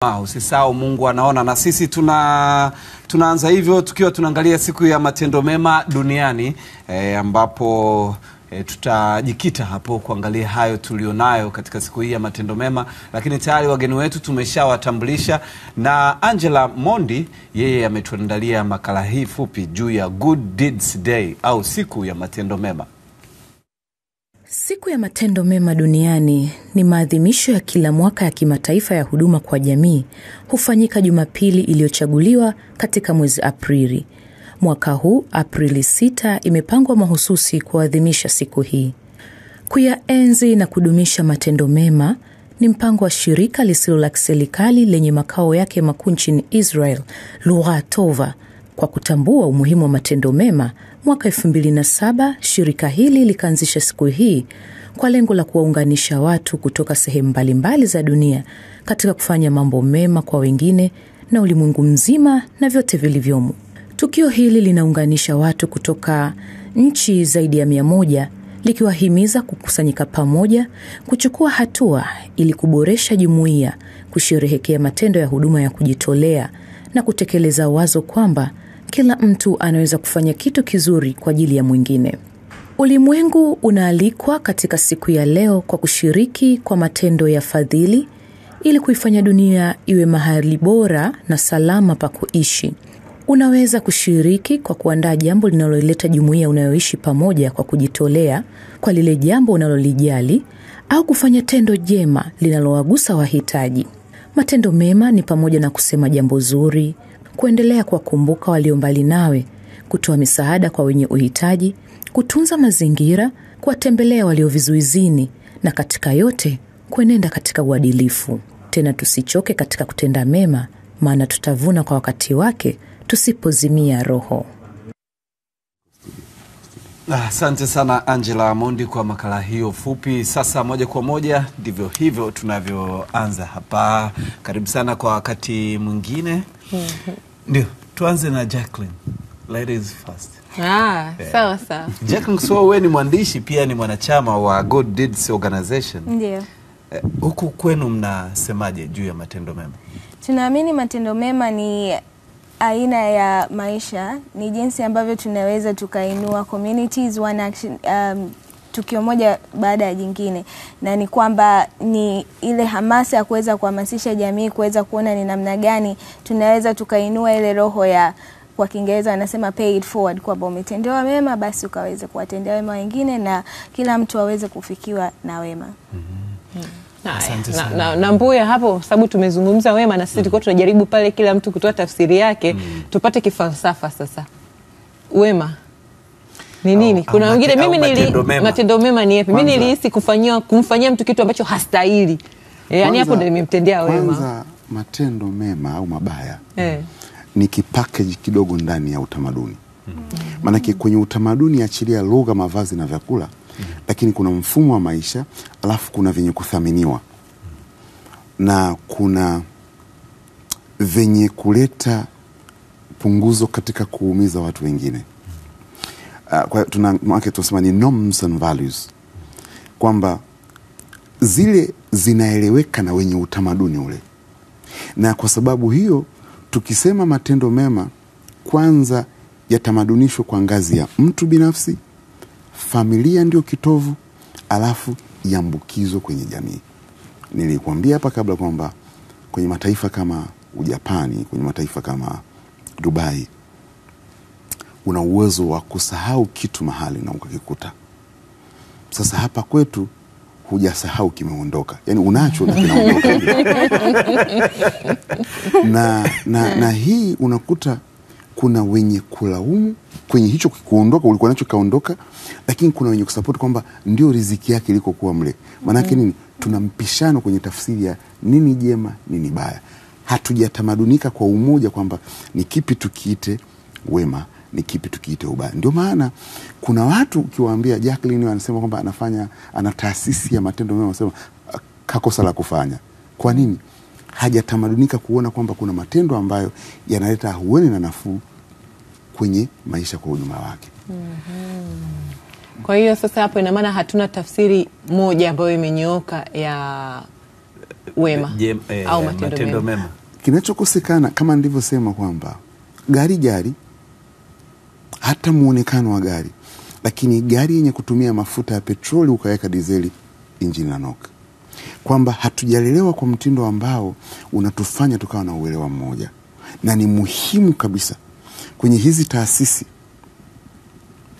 Usisahau Mungu anaona, na sisi tunaanza hivyo tukiwa tunaangalia siku ya matendo mema duniani, ambapo tutajikita hapo kuangalia hayo tulionayo katika siku hii ya matendo mema. Lakini tayari wageni wetu tumeshawatambulisha, na Angela Mondi yeye ametuandalia makala hii fupi juu ya Good Deeds Day au siku ya matendo mema. Siku ya matendo mema duniani ni maadhimisho ya kila mwaka ya kimataifa ya huduma kwa jamii. Hufanyika Jumapili iliyochaguliwa katika mwezi Aprili. Mwaka huu Aprili 6 imepangwa mahususi kuadhimisha siku hii. Kuyaenzi na kudumisha matendo mema ni mpango wa shirika lisilo la kiserikali lenye makao yake makuu nchini Israel, Lugha Tova. Kwa kutambua umuhimu wa matendo mema, mwaka 2007 shirika hili likaanzisha siku hii kwa lengo la kuwaunganisha watu kutoka sehemu mbalimbali za dunia katika kufanya mambo mema kwa wengine na ulimwengu mzima na vyote vilivyomo. Tukio hili linaunganisha watu kutoka nchi zaidi ya 100, likiwahimiza kukusanyika pamoja, kuchukua hatua ili kuboresha jumuiya, kusherehekea matendo ya huduma ya kujitolea na kutekeleza wazo kwamba kila mtu anaweza kufanya kitu kizuri kwa ajili ya mwingine. Ulimwengu unaalikwa katika siku ya leo kwa kushiriki kwa matendo ya fadhili ili kuifanya dunia iwe mahali bora na salama pa kuishi. Unaweza kushiriki kwa kuandaa jambo linaloleta jumuiya unayoishi pamoja kwa kujitolea kwa lile jambo unalolijali, au kufanya tendo jema linalowagusa wahitaji. Matendo mema ni pamoja na kusema jambo zuri, kuendelea kuwakumbuka walio mbali nawe, kutoa misaada kwa wenye uhitaji, kutunza mazingira, kuwatembelea walio vizuizini, na katika yote kuenenda katika uadilifu. Tena tusichoke katika kutenda mema, maana tutavuna kwa wakati wake tusipozimia roho. Asante sana Angela Mondi kwa makala hiyo fupi. Sasa moja kwa moja ndivyo hivyo tunavyoanza hapa. Karibu sana kwa wakati mwingine. Ndio, tuanze na Jacqueline. Ladies first. Sawa sawa. Jacqueline, so wewe ni mwandishi pia ni mwanachama wa Good Deeds Organization. Ndio. Huku kwenu mnasemaje juu ya matendo mema? Tunaamini matendo mema ni aina ya maisha, ni jinsi ambavyo tunaweza tukainua communities one action, tukio moja baada ya jingine, na ni kwamba ni ile hamasa ya kuweza kuhamasisha jamii kuweza kuona ni namna gani tunaweza tukainua ile roho ya, kwa Kiingereza wanasema pay it forward, kwamba umetendewa mema basi ukaweze kuwatendea wema wengine na kila mtu aweze kufikiwa na wema. Na Mbuya hapo, sababu tumezungumza wema na sisi tulikuwa tunajaribu pale kila mtu kutoa tafsiri yake, tupate kifalsafa sasa. Wema ni nini? Kuna wengine matendo mema ni yapi? Mimi nilihisi kumfanyia mtu kitu ambacho hastahili. Yaani hapo ndio nimemtendea wema. Kwanza matendo mema au mabaya ni kipackage kidogo ndani ya utamaduni. Maana kwenye utamaduni achilia lugha, mavazi na vyakula, lakini kuna mfumo wa maisha, alafu kuna venye kuthaminiwa, na kuna venye kuleta punguzo katika kuumiza watu wengine. Kwa tunasema ni norms and values, kwamba zile zinaeleweka na wenye utamaduni ule. Na kwa sababu hiyo tukisema matendo mema, kwanza yatamadunishwa kwa ngazi ya mtu binafsi, familia ndio kitovu, alafu yambukizo kwenye jamii. Nilikuambia hapa kabla kwamba kwenye mataifa kama Ujapani, kwenye mataifa kama Dubai, una uwezo wa kusahau kitu mahali na ukakikuta. Sasa hapa kwetu hujasahau, kimeondoka. Yaani unacho na kinaondoka. na hii unakuta kuna wenye kulaumu kwenye hicho kuondoka, ulikuwa nacho kaondoka, lakini kuna wenye kusupport kwamba ndio riziki yake iliko kuwa mle. Maana yake nini? Tuna mpishano kwenye tafsiri ya nini jema, nini baya. Hatujatamadunika kwa umoja kwamba ni kipi tukiite wema, ni kipi tukiite ubaya. Ndio maana kuna watu ukiwaambia, Jacqueline anasema kwamba ana taasisi ya matendo mema, anasema kakosa la kufanya. Kwa nini? Hajatamadunika kuona kwamba kuna matendo ambayo yanaleta ahueni na nafuu kwenye maisha kwa ujumla wake. Kwa hiyo sasa hapo ina maana hatuna tafsiri moja ambayo imenyooka ya wema au matendo mema. Kinachokosekana kama nilivyosema kwamba gari hata muonekano wa gari, lakini gari yenye kutumia mafuta ya petroli ukaweka dizeli, injini na noka, kwamba hatujalelewa kwa mtindo ambao unatufanya tukawa na uelewa mmoja. Na ni muhimu kabisa kwenye hizi taasisi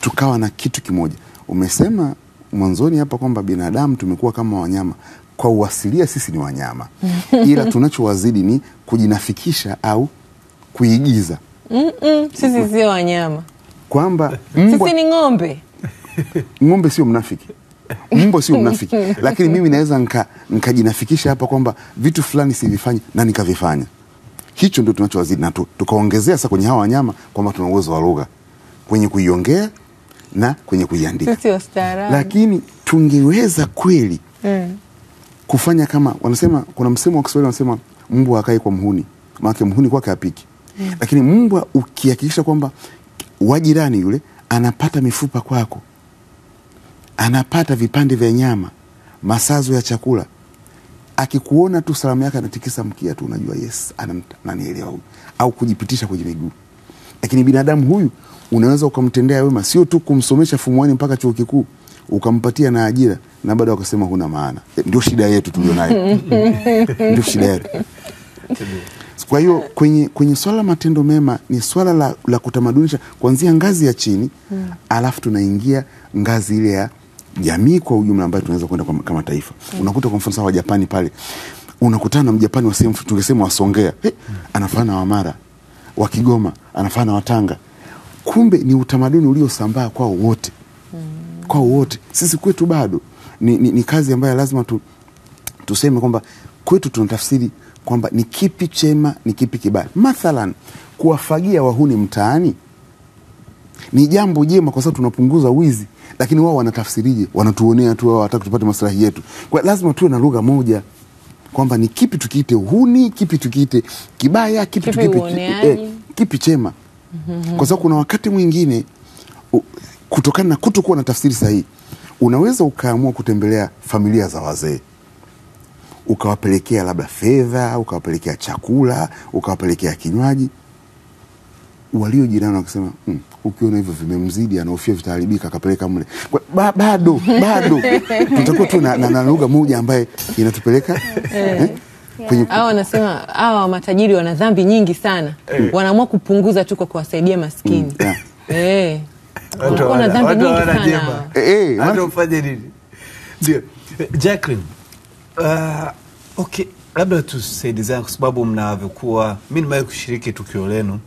tukawa na kitu kimoja. Umesema mwanzoni hapa kwamba binadamu tumekuwa kama wanyama. Kwa uasilia sisi ni wanyama. Ila tunachowazidi ni kujinafikisha au kuigiza. Sisi sio wanyama. Kwamba sisi ni ng'ombe. Ng'ombe sio mnafiki. Mbwa sio mnafiki. Lakini mimi naweza nikajinafikisha hapa kwamba vitu fulani sivifanye na nikavifanya. Hicho ndio tunachowazidi, na tukaongezea sasa kwenye hawa wanyama kwamba tuna uwezo wa lugha kwenye kuiongea na kwenye kuiandika. Sisi wastaarabu. Lakini tungeweza kweli kufanya kama wanasema, kuna msemo wa Kiswahili wanasema mbwa hakai kwa mhuni, maana mhuni kwake hapiki. Lakini mbwa ukihakikisha kwamba wajirani yule anapata mifupa kwako, anapata vipande vya nyama, masazo ya chakula, akikuona tu salamu yake anatikisa mkia tu, unajua yes, ananielewa huyu, au kujipitisha kwenye miguu. Lakini binadamu huyu unaweza ukamtendea wema, sio tu kumsomesha form 1 mpaka chuo kikuu, ukampatia na ajira na baada wakasema huna maana. Ndio shida yetu tulionayo. Ndio shida yetu. Kwa hiyo kwenye swala matendo mema ni swala la kutamadunisha kuanzia ngazi ya chini, alafu tunaingia ngazi ile ya jamii kwa ujumla ambayo tunaweza kwenda kama taifa. Unakuta kwa mfano wa Japani pale, unakutana na Mjapani wa sehemu tungesema wasongea, anafana wa Mara, wa Kigoma, anafana wa Tanga. Kumbe ni utamaduni uliosambaa kwao wote. Kwa wote. Sisi kwetu bado ni kazi ambayo lazima tuseme kwamba kwetu tunatafsiri kwamba ni kipi chema, ni kipi kibaya. Mathalan, kuwafagia wahuni mtaani ni jambo jema kwa sababu tunapunguza wizi, lakini wao wanatafsirije? Wanatuonea tu, wao wataka tupate maslahi yetu. Kwa lazima tuwe na lugha moja kwamba ni kipi tukiite uhuni, kipi tukiite kibaya, kipi chema. Kwa sababu kuna wakati mwingine kutokana na kutokuwa na tafsiri sahihi, unaweza ukaamua kutembelea familia za wazee, ukawapelekea labda fedha, ukawapelekea chakula, ukawapelekea kinywaji. Walio jirani wakisema ukiona hivyo vimemzidi, anahofia vitaharibika, akapeleka mle. Bado tutakuwa tu na lugha moja ambaye inatupeleka hao wanasema hawa matajiri wana dhambi nyingi sana. Wanaamua kupunguza tu kwa kuwasaidia maskini. Wana dhambi nyingi sana. Hata ufanye nini? Ndio. Jacqueline, okay, labda tusaidizane kwa sababu mnavyokuwa, mimi nimewahi kushiriki tukio lenu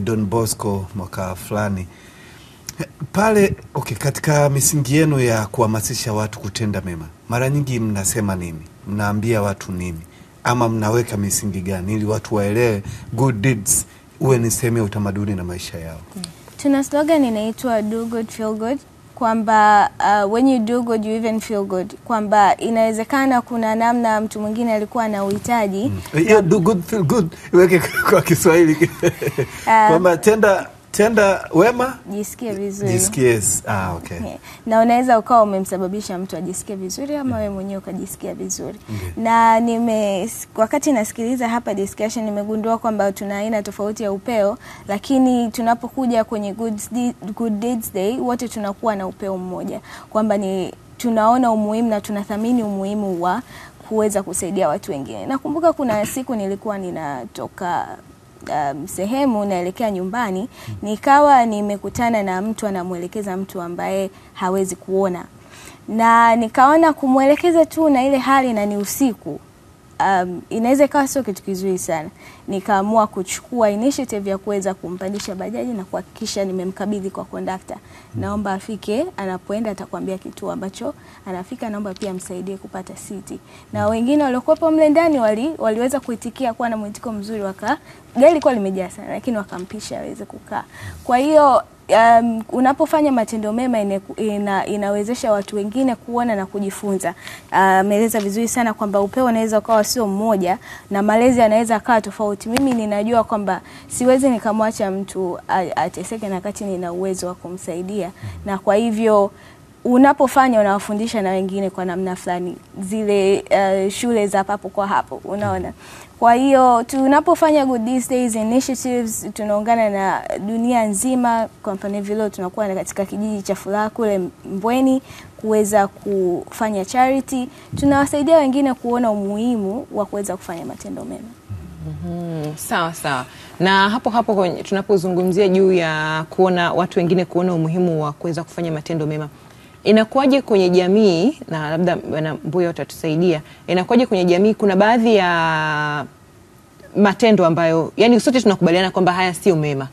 Don Bosco mwaka fulani pale. Okay, katika misingi yenu ya kuhamasisha watu kutenda mema, mara nyingi mnasema nini? Mnaambia watu nini? Ama mnaweka misingi gani ili watu waelewe good deeds uwe ni sehemu ya utamaduni na maisha yao? Tuna slogan inaitwa do good feel good, kwamba when you do good you even feel good, kwamba inawezekana kuna namna mtu mwingine alikuwa na uhitaji. Do good feel good iweke kwa Kiswahili kwamba tenda wema jisikie vizuri. Jisikie, okay. Na unaweza ukawa umemsababisha mtu ajisikie vizuri ama wewe mwenyewe ukajisikia vizuri. Na wakati nasikiliza hapa discussion nimegundua kwamba tuna aina tofauti ya upeo, lakini tunapokuja kwenye good deeds day wote tunakuwa na upeo mmoja, kwamba tunaona umuhimu na tunathamini umuhimu wa kuweza kusaidia watu wengine. Nakumbuka kuna siku nilikuwa ninatoka sehemu naelekea nyumbani, nikawa nimekutana na mtu anamuelekeza mtu ambaye hawezi kuona, na nikaona kumwelekeza tu na ile hali na ni usiku, inaweza ikawa sio kitu kizuri sana. Nikaamua kuchukua initiative ya kuweza kumpandisha bajaji na kuhakikisha nimemkabidhi kwa conductor. Naomba afike, anapoenda atakwambia kituo ambacho anafika, naomba pia msaidie kupata siti. Na wengine waliokuwa mle ndani waliweza kuitikia kuwa na mwitiko mzuri, gari lilikuwa limejaa sana lakini wakampisha aweze kukaa. Kwa hiyo unapofanya matendo mema inawezesha watu wengine kuona na kujifunza. Ameeleza vizuri sana kwamba upeo unaweza ukawa sio mmoja na malezi yanaweza akawa tofauti. Mimi ninajua kwamba siwezi nikamwacha mtu ateseke na kati nina uwezo wa kumsaidia, na kwa hivyo unapofanya unawafundisha na wengine kwa namna fulani, zile shule za papo kwa hapo, unaona. Kwa hiyo tunapofanya Good These Days initiatives, tunaungana na dunia nzima. Kwa mfano vile tunakuwa katika kijiji cha Furaha kule Mbweni kuweza kufanya charity, tunawasaidia wengine kuona umuhimu wa kuweza kufanya matendo mema. Sawa sawa. Na hapo tunapozungumzia juu ya kuona watu wengine kuona umuhimu wa kuweza kufanya matendo mema, inakuwaje kwenye jamii, na labda Bwana Mbuya utatusaidia, inakuwaje kwenye jamii? Kuna baadhi ya matendo ambayo yani sote tunakubaliana kwamba haya sio mema.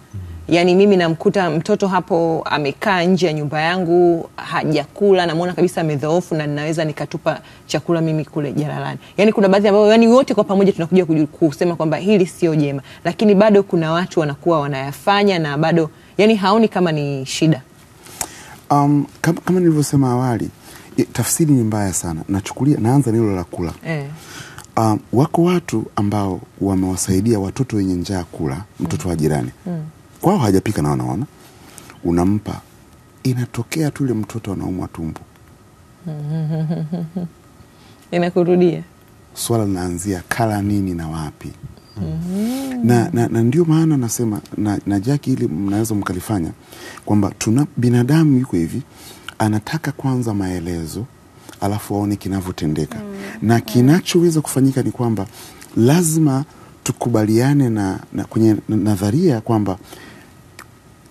Yani mimi namkuta mtoto hapo amekaa nje ya nyumba yangu hajakula, namuona kabisa amedhoofu na ninaweza nikatupa chakula mimi kule jalalani. Yani kuna baadhi ambao yani wote kwa pamoja tunakuja kusema kwamba hili sio jema, lakini bado kuna watu wanakuwa wanayafanya na bado yani haoni kama ni shida. Kama nilivyosema awali, tafsiri ni mbaya sana. Naanza nilo la kula. Wako watu ambao wamewasaidia watoto wenye njaa kula, mtoto wa jirani. Kwao hajapika na wanaona. Unampa. Inatokea tu ile mtoto anaumwa tumbo. Inakurudia. Swala linaanzia kala nini na wapi. Na ndio maana nasema na Jackie, ili mnaweza mkalifanya kwamba binadamu yuko hivi, anataka kwanza maelezo alafu aone kinavyotendeka. Na kinachoweza kufanyika ni kwamba lazima tukubaliane na kwenye nadharia kwamba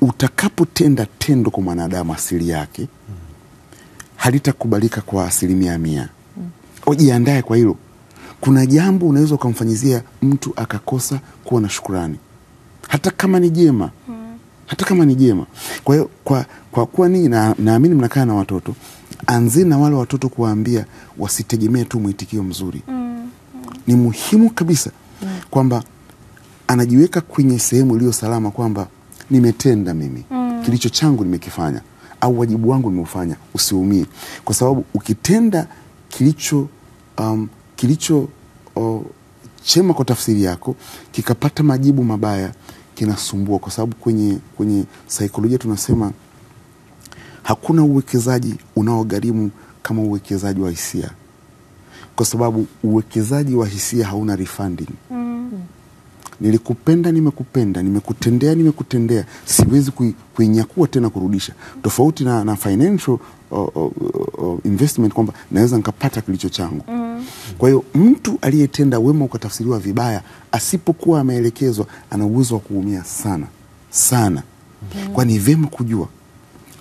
utakapotenda tendo kwa mwanadamu asili yake halitakubalika kwa 100%. Ujiandae kwa hilo. Kuna jambo unaweza kumfanyizia mtu akakosa kuwa na shukrani, hata kama ni jema. Hata kama ni jema. Kwa hiyo kwa kuwa nini naamini mnakaa na watoto, anzeni na wale watoto kuwaambia wasitegemee tu mwitikio mzuri. Ni muhimu kabisa kwamba anajiweka kwenye sehemu iliyo salama kwamba nimetenda mimi. Kilicho changu nimekifanya, au wajibu wangu nimeufanya, usiumie. Kwa sababu ukitenda kilicho chema kwa tafsiri yako kikapata majibu mabaya, kinasumbua. Kwa sababu kwenye saikolojia tunasema hakuna uwekezaji unaogharimu kama uwekezaji wa hisia. Kwa sababu uwekezaji wa hisia hauna refunding. Nilikupenda, nimekupenda, nimekutendea, siwezi kuinyakua tena kurudisha. Tofauti na financial investment kwamba naweza nikapata kilicho changu. Kwa hiyo mtu aliyetenda wema ukatafsiriwa vibaya, asipokuwa ameelekezwa, ana uwezo wa kuumia sana sana. Kwa ni vema kujua,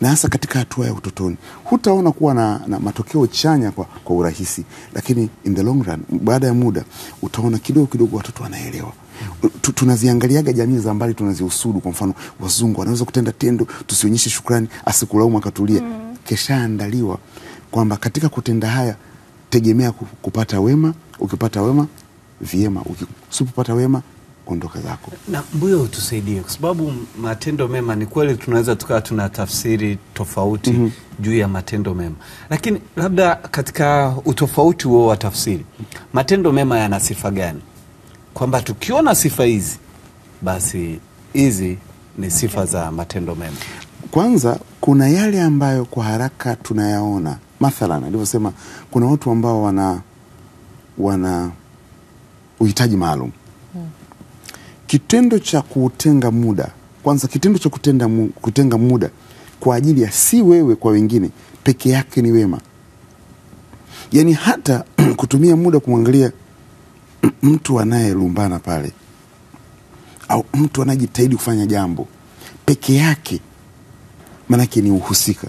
na hasa katika hatua ya utotoni. Hutaona kuwa na matokeo chanya kwa urahisi, lakini in the long run, baada ya muda utaona kidogo watoto wanaelewa. Tunaziangaliaga jamii za mbali, tunaziusudu. Kwa mfano wazungu wanaweza kutenda tendo, tusionyeshe shukrani, asikulaumu akatulia. Kesha andaliwa kwamba katika kutenda haya tegemea kupata wema. Ukipata wema vyema, usipopata wema ondoka zako. Na Mbuya utusaidie, kwa sababu matendo mema ni kweli tunaweza tukawa tuna tafsiri tofauti juu ya matendo mema, lakini labda katika utofauti huo wa tafsiri, matendo mema yana sifa gani? Kwamba tukiona sifa hizi, basi hizi ni sifa za matendo mema. Kwanza kuna yale ambayo kwa haraka tunayaona. Mathalan, alivyosema kuna watu ambao wana uhitaji maalum. Kitendo cha kutenga muda, kwanza kitendo cha kutenga muda kwa ajili ya si wewe kwa wengine peke yake ni wema. Yani hata kutumia muda kumwangalia mtu anayelumbana pale, au mtu anajitahidi kufanya jambo peke yake, manake ni uhusika.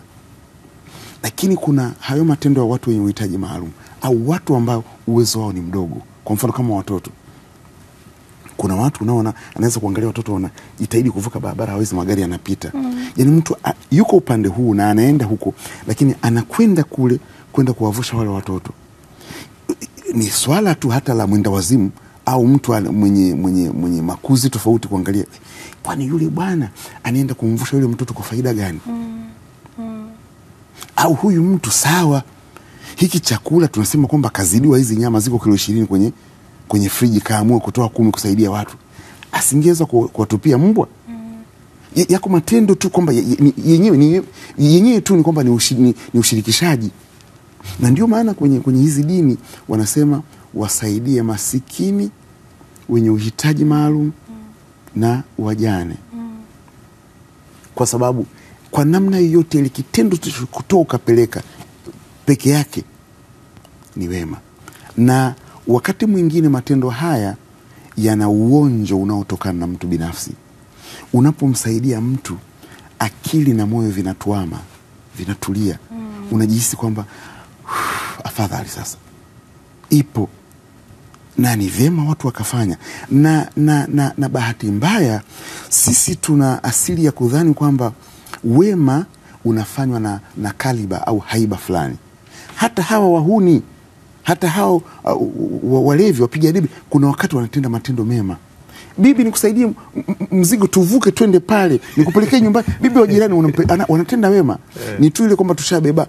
Lakini kuna hayo matendo ya watu wenye uhitaji maalum, au watu ambao uwezo wao ni mdogo. Kwa mfano kama watoto. Kuna watu unaona anaweza kuangalia watoto wanajitahidi kuvuka barabara, hawezi, magari yanapita. Yani mtu yuko upande huu na anaenda huko, lakini anakwenda kule kwenda kuwavusha wale watoto. Ni swala tu hata la mwenda wazimu au mtu mwenye makuzi tofauti kuangalia, kwani yule bwana anaenda kumvusha yule mtoto kwa faida gani? Au huyu mtu sawa, hiki chakula tunasema kwamba kazidiwa, hizi nyama ziko kilo 20 kwenye friji, kaamua kutoa 10 kusaidia watu, asingeweza kuwatupia mbwa? yako matendo tu kwamba yenyewe tu ni kwamba ni ushirikishaji. Na ndio maana kwenye hizi dini wanasema wasaidie masikini, wenye uhitaji maalum na wajane. Kwa sababu kwa namna yoyote ile kitendo kutoa ukapeleka peke yake ni wema. Na wakati mwingine matendo haya yana uonjo unaotokana na mtu binafsi. Unapomsaidia mtu, akili na moyo vinatuama, vinatulia. Unajihisi kwamba afadhali sasa ipo na ni vyema watu wakafanya. Na bahati mbaya sisi tuna asili ya kudhani kwamba wema unafanywa na kaliba au haiba fulani. Hata hawa wahuni, hata hao walevi, wapiga debe, kuna wakati wanatenda matendo mema. Bibi, nikusaidie mzigo tuvuke twende pale, nikupelekee nyumbani. Bibi wa jirani wanatenda wema. Ni tu ile kwamba tushabeba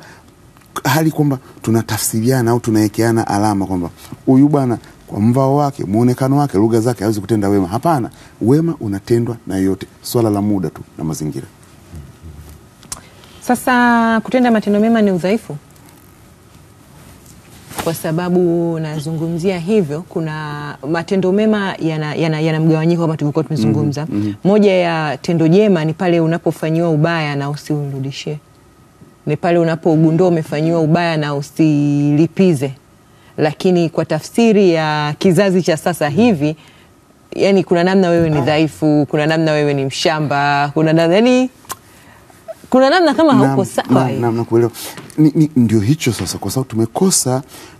hali kwamba tunatafsiriana au tunawekeana alama kwamba huyu bwana kwa mvao wake, muonekano wake, lugha zake hawezi kutenda wema. Hapana, wema unatendwa na yote. Swala la muda tu na mazingira. Sasa kutenda matendo mema ni udhaifu? Kwa sababu nazungumzia hivyo, kuna matendo mema yana mgawanyiko kama tulivyokuwa tumezungumza. Moja ya tendo jema ni pale unapofanyiwa ubaya na usiurudishie. Ni pale unapogundua umefanyiwa ubaya na usilipize. Lakini kwa tafsiri ya kizazi cha sasa hivi, yani kuna namna wewe ni dhaifu, kuna namna wewe ni mshamba, kuna namna kama hauko sawa. Na kuelewa. Ndio hicho sasa, kwa sababu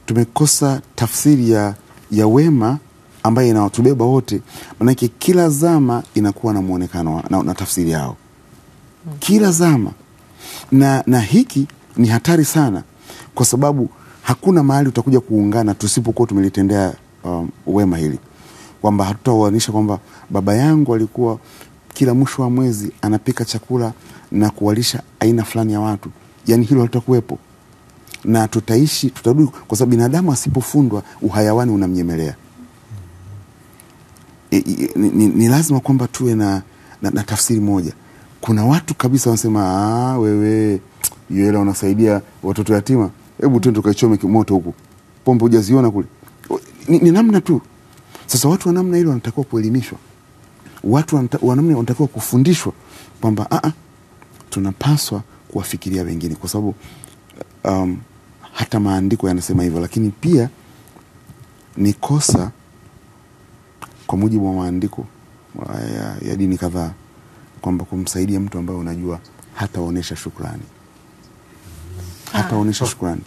tumekosa tafsiri ya wema ambayo inawatubeba wote. Manake kila zama inakuwa na muonekano na tafsiri yao. Kila zama. Na hiki ni hatari sana, kwa sababu hakuna mahali utakuja kuungana tusipokuwa tumelitendea wema hili. Kwamba hatutaoanisha kwamba baba yangu alikuwa kila mwisho wa mwezi anapika chakula na kuwalisha aina fulani ya watu. Yani hilo halitakuwepo. Na tutarudi, kwa sababu binadamu asipofundwa uhayawani unamnyemelea. Ni lazima kwamba tuwe na tafsiri moja. Kuna watu kabisa wanasema wewe yule unasaidia watoto yatima, hebu twende tukaichome moto huko. Pombe hujaziona kule. Ni namna tu. Sasa watu wa namna hilo wanatakiwa kuelimishwa. Watu wa namna wanatakiwa kufundishwa kwamba tunapaswa kuwafikiria wengine, kwa sababu hata maandiko yanasema hivyo. Lakini pia ni kosa kwa mujibu wa maandiko ya dini kadhaa kwamba kumsaidia mtu ambaye unajua hataonesha shukrani. Hataonesha shukrani.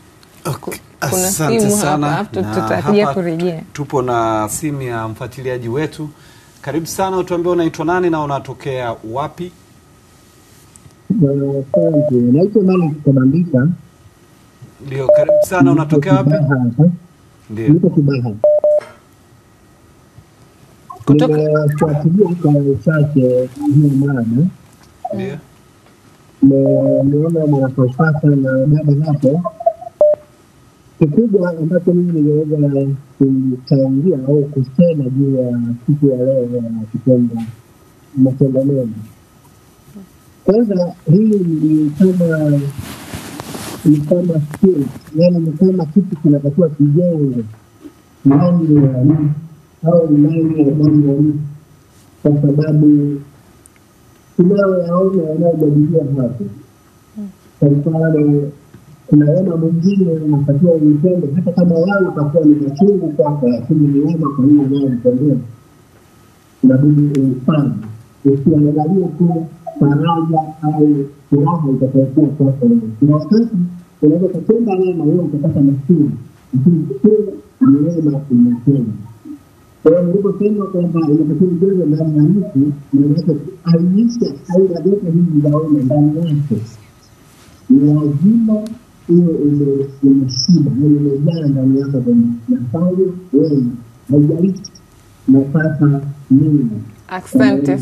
Okay. Asante sana. Tutakuja kurejea. Tupo na simu ya mfuatiliaji wetu. Karibu sana, utuambie unaitwa nani na unatokea wapi? Naitwa nani Kabandika. Ndio, karibu sana, unatokea wapi? Ndio. Niko Kibaha. Kufuatilia kwa uchache hii mada. Ndio. Nimeona mwanafalsafa na dada hapo. Kikubwa ambacho mimi ningeweza kuchangia au kusema juu ya siku ya leo ya kitendo matendo mema. Kwanza hii ni kama skill, yani ni kama kitu kinatakiwa kijenge ndani ya mtu au ndani ya ndani ya mtu, kwa sababu tunayoyaona yanayojadiliwa hapo. Kwa mfano, kuna wema mwingine unatakiwa uitende hata kama wao utakuwa ni machungu kwako, lakini ni wema kwa hiyo wao mtendea. Inabidi ufanye. Usiangalie tu faraja au furaha itakayokuwa kwako. Kuna wakati unaweza kutenda wema wewe utapata machungu, lakini ni wema unatenda. Kwa hiyo niliposema kwamba inatakiwa ujenge ndani ya mtu, inaweza kuainisha aina zote hizi za wema ndani yake. Ni lazima hiyo umeshiba, umejaa ndani yako kwenye nafanya wema. Haijalishi napata nini. Asante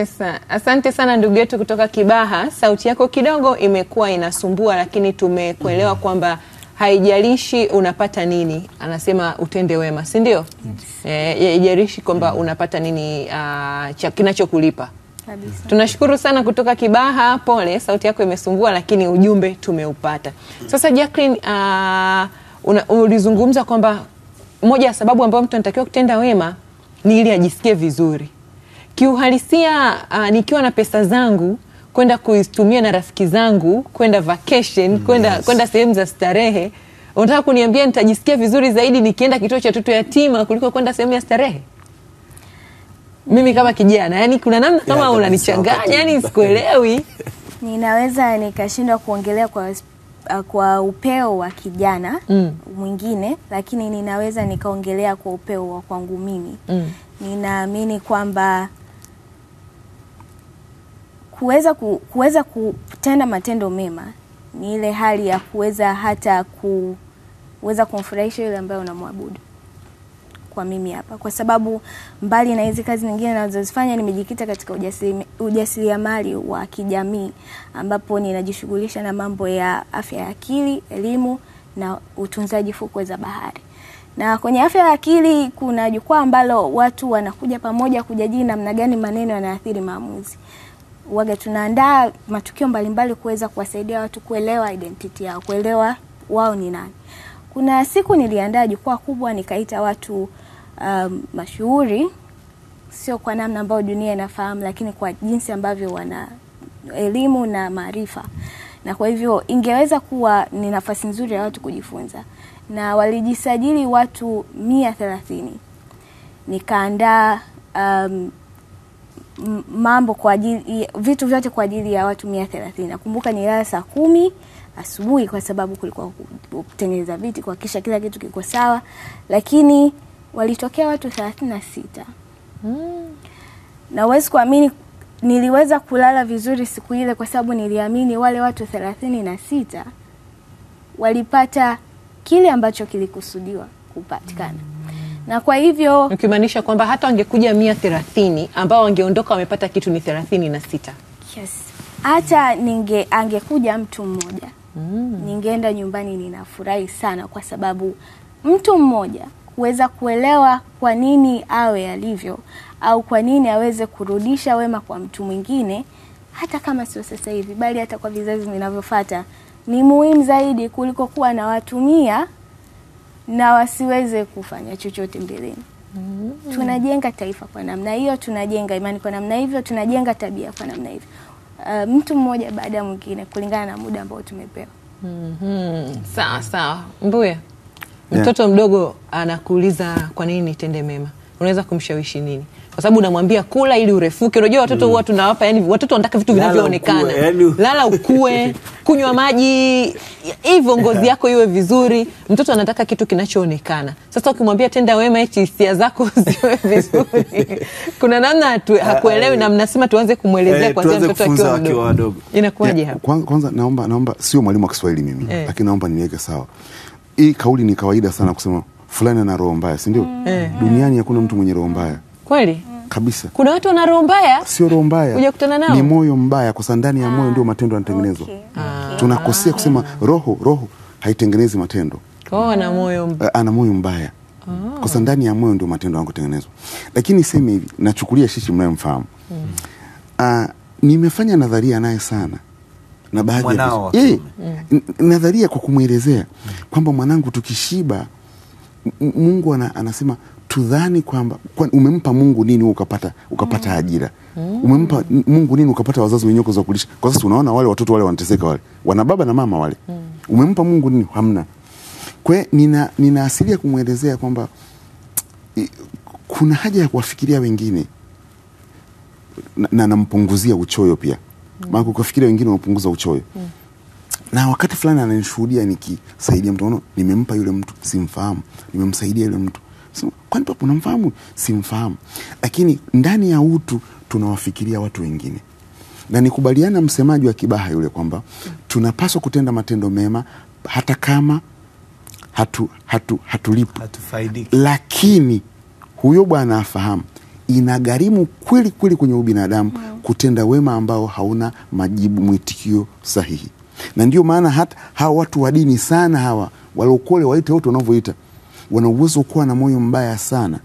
sana. Asante sana ndugu yetu kutoka Kibaha. Sauti yako kidogo imekuwa inasumbua, lakini tumekuelewa kwamba haijalishi unapata nini, anasema utende wema, si ndio? Haijalishi kwamba unapata nini kinachokulipa. Tunashukuru sana kutoka Kibaha. Pole, sauti yako imesumbua, lakini ujumbe tumeupata. Sasa Jacqueline, ulizungumza kwamba moja ya sababu ambayo mtu anatakiwa kutenda wema ni ili ajisikie vizuri. Kiuhalisia, nikiwa na pesa zangu kwenda kuitumia na rafiki zangu, kwenda vacation, kwenda sehemu za starehe, unataka kuniambia nitajisikia vizuri zaidi nikienda kituo cha watoto yatima kuliko kwenda sehemu ya starehe? Mimi kama kijana, yani kuna namna kama unanichanganya, yani sikuelewi. Ninaweza nikashindwa kuongelea kwa upeo wa kijana mwingine, lakini ninaweza nikaongelea kwa upeo wa kwangu mimi. Ninaamini kwamba kuweza kutenda matendo mema ni ile hali ya kuweza hata kuweza kumfurahisha yule ambaye unamwabudu. Kwa mimi hapa, kwa sababu mbali na hizi kazi nyingine ninazozifanya, nimejikita katika ujasiriamali wa kijamii, ambapo ninajishughulisha na mambo ya afya ya akili, elimu na utunzaji fukwe za bahari. Na kwenye afya ya akili kuna jukwaa ambalo watu wanakuja pamoja kujadili namna gani maneno yanaathiri maamuzi. Waga tunaandaa matukio mbalimbali kuweza kuwasaidia watu kuelewa identity yao, kuelewa wao ni nani. Kuna siku niliandaa jukwaa kubwa, nikaita watu mashuhuri, sio kwa namna ambayo dunia inafahamu, lakini kwa jinsi ambavyo wana elimu na maarifa. Na kwa hivyo ingeweza kuwa ni nafasi nzuri ya watu kujifunza. Na walijisajili watu 130. Nikaandaa mambo kwa ajili, vitu vyote kwa ajili ya watu 130. Nakumbuka nilala saa 10 asubuhi kwa sababu kulikuwa kutengeneza viti, kuhakikisha kila kitu kiko sawa, lakini walitokea watu 36. Na huwezi kuamini niliweza kulala vizuri siku ile kwa sababu niliamini wale watu 36 walipata kile ambacho kilikusudiwa kupatikana. Na kwa hivyo ukimaanisha kwamba hata wangekuja 130 ambao wangeondoka wamepata kitu ni 36. Yes. Hata angekuja mtu mmoja, ningeenda nyumbani ninafurahi sana, kwa sababu mtu mmoja kuweza kuelewa kwa nini awe alivyo, au kwa nini aweze kurudisha wema kwa mtu mwingine, hata kama sio sasa hivi bali hata kwa vizazi vinavyofuata, ni muhimu zaidi kuliko kuwa na watu 100 na wasiweze kufanya chochote mbeleni. Tunajenga taifa kwa namna hiyo, tunajenga imani kwa namna hivyo, tunajenga tabia kwa namna hivyo. Mtu mmoja baada ya mwingine kulingana na muda ambao tumepewa. Sawa sawa. Mbuya, mtoto mdogo anakuuliza kwa nini nitende mema, unaweza kumshawishi nini? Kwa sababu unamwambia kula ili urefuke. Unajua watoto huwa tunawapa, yani watoto wanataka vitu vinavyoonekana. Lala ukue, kunywa maji, hivyo ngozi yako iwe vizuri. Mtoto anataka kitu kinachoonekana. Sasa ukimwambia tenda wema eti hisia zako ziwe vizuri, kuna namna hakuelewi, na mnasema tuanze kumuelezea kwanza mtoto akiwa mdogo. Inakuwaje hapo? Kwanza naomba sio mwalimu wa Kiswahili mimi, lakini naomba niweke sawa. Hii kauli ni kawaida sana kusema fulani ana roho mbaya, si ndio? Duniani hakuna mtu mwenye roho mbaya. Kweli? Kabisa. Kuna watu wana roho mbaya? Sio roho mbaya. Hujakutana nao? Ni moyo mbaya, kwa sababu ndani ya moyo ndio matendo yanatengenezwa. Tunakosea kusema roho haitengenezi matendo. Kwa ana moyo mbaya. Ana moyo mbaya. Kwa sababu ndani ya moyo ndio matendo yanatengenezwa. Lakini sema hivi, nachukulia Shishi mnayemfahamu. Nimefanya nadharia naye sana. Na baadhi ya nadharia kwa kumuelezea kwamba mwanangu, tukishiba Mungu anasema tudhani kwamba umempa Mungu nini ukapata ajira. Umempa Mungu nini ukapata wazazi wenyewe za kulisha. Kwa sasa tunaona wale watoto wale wanateseka, wale wana baba na mama wale. Umempa Mungu nini? Hamna. Kwa nina asilia kumuelezea kwamba kuna haja ya kuwafikiria wengine na nampunguzia uchoyo pia. Maana kufikiria wengine unapunguza uchoyo. Na wakati fulani ananishuhudia nikisaidia mtu, nimempa yule mtu simfahamu, nimemsaidia yule mtu. Kwani papa unamfahamu? Simfahamu. Lakini ndani ya utu tunawafikiria watu wengine. Na nikubaliana msemaji wa Kibaha yule kwamba tunapaswa kutenda matendo mema hata kama hatulipo. Hatufaidiki. Lakini huyo bwana afahamu inagharimu kweli kweli kwenye ubinadamu kutenda wema ambao hauna majibu, mwitikio sahihi. Na ndio maana hata hawa watu wa dini sana hawa walokole waite wote wanavyoita, wana uwezo kuwa na moyo mbaya sana,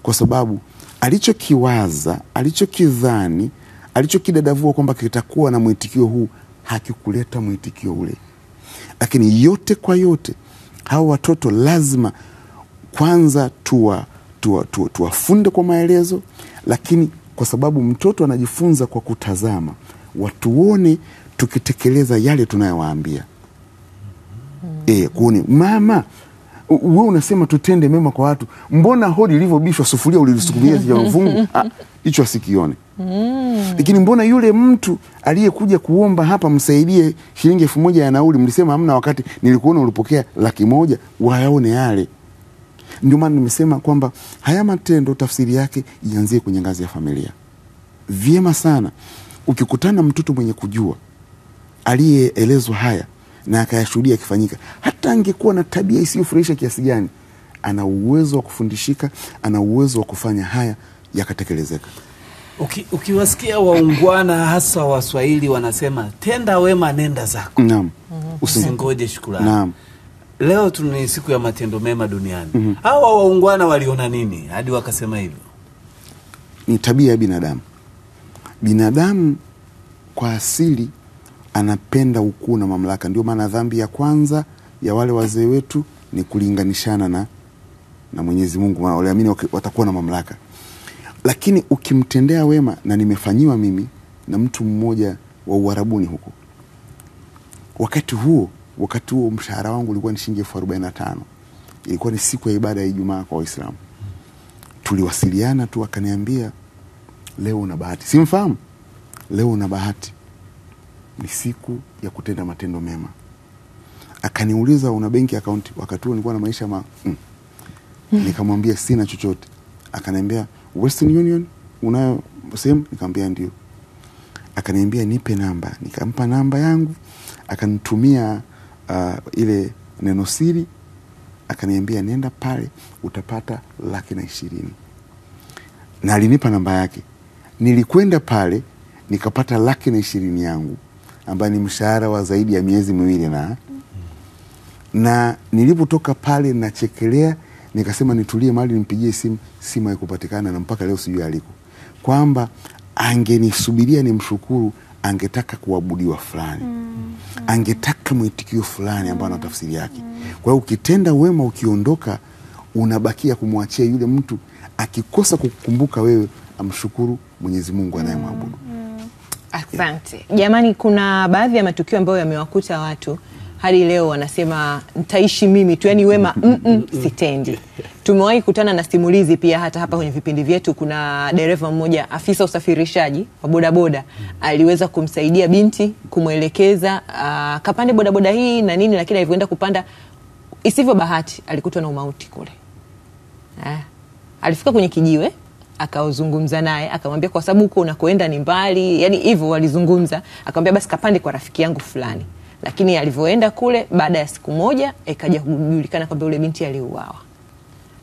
kwa sababu alichokiwaza, alichokidhani, alichokidadavua kwamba kitakuwa na mwitikio huu, hakikuleta mwitikio ule. Lakini yote kwa yote, hao watoto lazima kwanza tuwafunde kwa maelezo, lakini kwa sababu mtoto anajifunza kwa kutazama, watuone tukitekeleza yale tunayowaambia. Kuone, mama, wewe unasema tutende mema kwa watu, mbona hodi ilivyobishwa sufuria ulilisukumia zija mfungu? Hicho asikione. Lakini mbona yule mtu aliyekuja kuomba hapa msaidie shilingi 1000 ya nauli, mlisema hamna wakati nilikuona ulipokea 100,000, wayaone yale. Ndio maana nimesema kwamba haya matendo tafsiri yake ianzie kwenye ngazi ya familia. Vyema sana ukikutana mtoto mwenye kujua, aliyeelezwa haya na akayashuhudia yakifanyika, hata angekuwa na tabia isiyofurahisha kiasi gani, ana uwezo wa kufundishika, ana uwezo wa kufanya haya yakatekelezeka. Ukiwasikia waungwana hasa Waswahili wanasema tenda wema nenda zako. Naam. Usingoje shukrani. Naam. Leo tuna siku ya matendo mema duniani. Hawa waungwana waliona nini hadi wakasema hivyo? Ni tabia ya binadamu. Binadamu kwa asili anapenda ukuu na mamlaka. Ndio maana dhambi ya kwanza ya wale wazee wetu ni kulinganishana na Mwenyezi Mungu, maana waliamini watakuwa na mamlaka. Lakini ukimtendea wema, na nimefanyiwa mimi na mtu mmoja wa Uarabuni huko. Wakati huo mshahara wangu ulikuwa ni shilingi 45,000. Ilikuwa ni siku ya ibada ya Ijumaa kwa Waislamu. Tuliwasiliana tu, akaniambia leo una bahati. Simfahamu. Leo una bahati. Ni siku ya kutenda matendo mema. Akaniuliza una benki account? Wakati huo nilikuwa na maisha nikamwambia sina chochote. Akaniambia Western Union unayo sehemu? Nikamwambia ndio. Akaniambia nipe namba. Nikampa namba yangu, akanitumia ile neno siri, akaniambia nenda pale utapata 120,000. Na alinipa namba yake. Nilikwenda pale nikapata 120,000 yangu, ambayo ni mshahara wa zaidi ya miezi 2 na nilipotoka pale nachekelea, nikasema nitulie mahali nimpigie simu haikupatikana, na mpaka leo sijui aliko. Kwamba angenisubiria nimshukuru, angetaka kuabudiwa fulani. Angetaka mwitikio fulani ambao na tafsiri yake. Kwa hiyo ukitenda wema, ukiondoka, unabakia kumwachia yule mtu, akikosa kukukumbuka wewe, amshukuru Mwenyezi Mungu anayemwabudu. Asante. Jamani, kuna baadhi ya matukio ambayo yamewakuta watu hadi leo wanasema nitaishi mimi tu, yani wema sitendi. Tumewahi kutana na simulizi pia hata hapa kwenye vipindi vyetu. Kuna dereva mmoja, afisa usafirishaji wa bodaboda, aliweza kumsaidia binti, kumwelekeza kapande bodaboda hii na nini, lakini alivyoenda kupanda, isivyo bahati alikutwa na umauti kule. Alifika kwenye kijiwe, akaozungumza naye, akamwambia kwa sababu huko unakoenda ni mbali, yani hivyo walizungumza, akamwambia basi kapande kwa rafiki yangu fulani. Lakini alivyoenda kule, baada ya siku moja ikaja kujulikana kwamba yule binti aliuawa.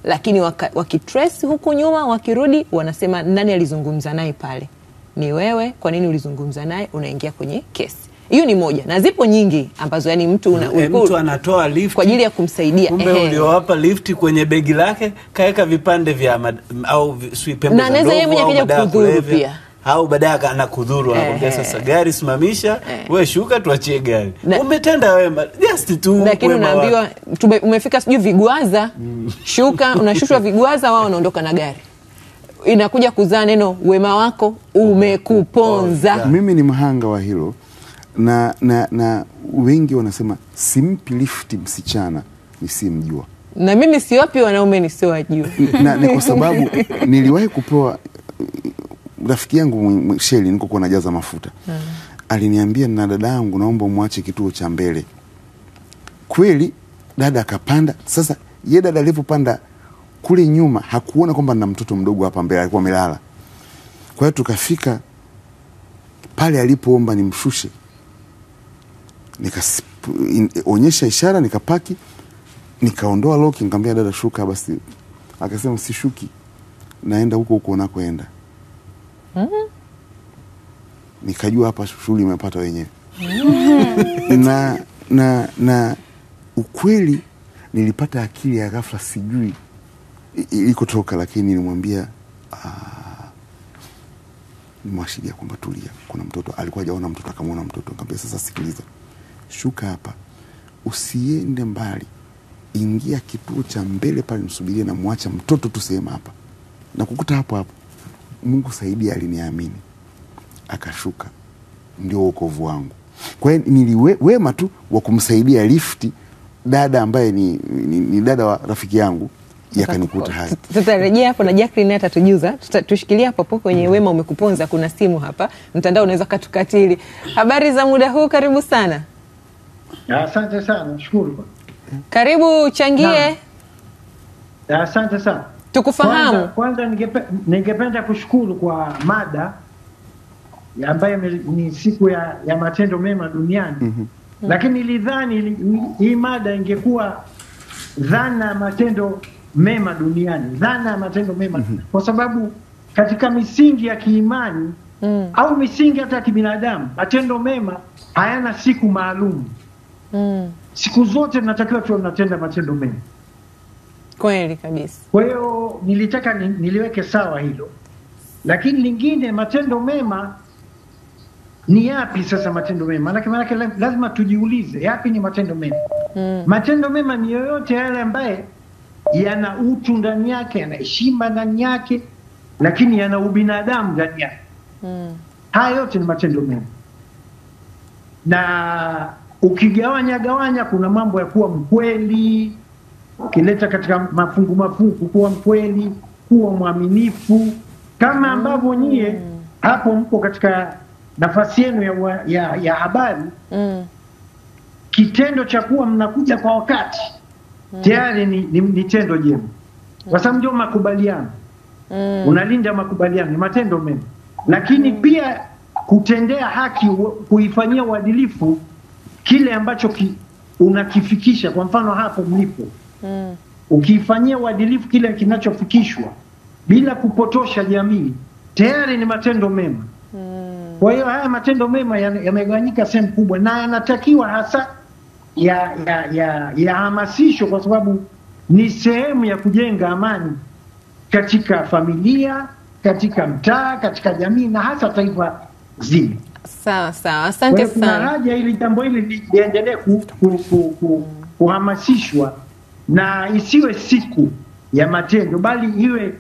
Lakini wakitrace huku nyuma, wakirudi, wanasema nani alizungumza naye pale? Ni wewe. Kwa nini ulizungumza naye? Unaingia kwenye kesi. Hiyo ni moja, na zipo nyingi ambazo yani mtu anatoa lift kwa ajili ya kumsaidia. Kumbe uliowapa lift kwenye begi lake kaeka vipande vya au pembe za ndovu, yeye mwenyewe akaja kudhuru pia, au baadaye anakudhuru, anakuambia sasa gari simamisha, wewe shuka tuachie gari. Umetenda wema just tu, lakini unaambiwa umefika sijui Vigwaza, shuka, unashushwa Vigwaza, wao wanaondoka na gari. Inakuja kuzaa neno wema wako umekuponza. Mimi ni mhanga wa hilo, na wengi wanasema simpi lifti msichana nisimjua. Na mimi siwapi wanaume nisiowajua. na kwa sababu niliwahi kupewa rafiki yangu Sheli, niko kwa najaza mafuta. Aliniambia na dada yangu naomba umwache kituo cha mbele. Kweli dada akapanda. Sasa yeye dada alipopanda kule nyuma hakuona kwamba na mtoto mdogo hapa mbele, alikuwa amelala. Kwa hiyo tukafika pale alipoomba nimshushe, nikaonyesha ishara, nikapaki, nikaondoa lock, nikamwambia dada shuka basi. Akasema sishuki, naenda huko unakoenda. Nikajua hapa shughuli imepata wenyewe. na ukweli nilipata akili ya ghafla, sijui ilikotoka, lakini nilimwambia nimwashiria kwamba tulia, kuna mtoto. Alikuwa hajaona mtoto, akamwona mtoto. Nikamwambia sasa sikiliza, shuka hapa, usiende mbali, ingia kituo cha mbele pale, msubirie na muacha mtoto tu sehemu hapa. Na kukuta hapo hapo, Mungu saidia, aliniamini akashuka. Ndio wokovu wangu. Kwa hiyo niliwema tu wa kumsaidia lifti dada ambaye ni dada wa rafiki yangu, yakanikuta haya. Tutarejea hapo na Jacqueline atatujuza. Tushikilia hapo kwenye wema umekuponza. Kuna simu hapa, mtandao unaweza katukatili. Habari za muda huu, karibu sana. Asante sana, shukuru. Karibu changie. Asante sana. Tukufahamu. Kwanza ningependa kushukuru kwa mada ambayo ni siku ya matendo mema duniani. Lakini nilidhani hii mada ingekuwa dhana ya matendo mema duniani, dhana ya matendo mema kwa sababu katika misingi ya kiimani au misingi hata kibinadamu, matendo mema hayana siku maalum. Siku zote tunatakiwa tuwe tunatenda matendo mema. Kweli kabisa. Kwa hiyo nilitaka niliweke sawa hilo. Lakini lingine, matendo mema ni yapi sasa matendo mema? Maana lazima tujiulize, yapi ni matendo mema? Matendo mema ni yoyote yale ambaye yana utu ndani yake, yana heshima ndani yake, lakini yana ubinadamu ndani yake. Haya yote ni matendo mema. Na ukigawanya kuna mambo ya kuwa mkweli, ukileta katika mafungu kuwa mkweli, kuwa mwaminifu, kama ambavyo nyie hapo mpo katika nafasi yenu ya habari. Kitendo cha kuwa mnakuja kwa wakati tayari ni tendo jema, kwa sababu ndio makubaliano. Unalinda makubaliano, ni matendo mema. Lakini pia kutendea haki, kuifanyia uadilifu kile ambacho unakifikisha. Kwa mfano hapo mlipo, ukiifanyia uadilifu kile kinachofikishwa bila kupotosha jamii, tayari ni matendo mema. Kwa hiyo haya matendo mema yamegawanyika sehemu kubwa, na yanatakiwa hasa hamasisho, kwa sababu ni sehemu ya kujenga amani katika familia, katika mtaa, katika jamii na hasa taifa zima. Sawa, asante sana. Kuna haja ili jambo hili liendelee kuhamasishwa na isiwe siku ya matendo, bali iwe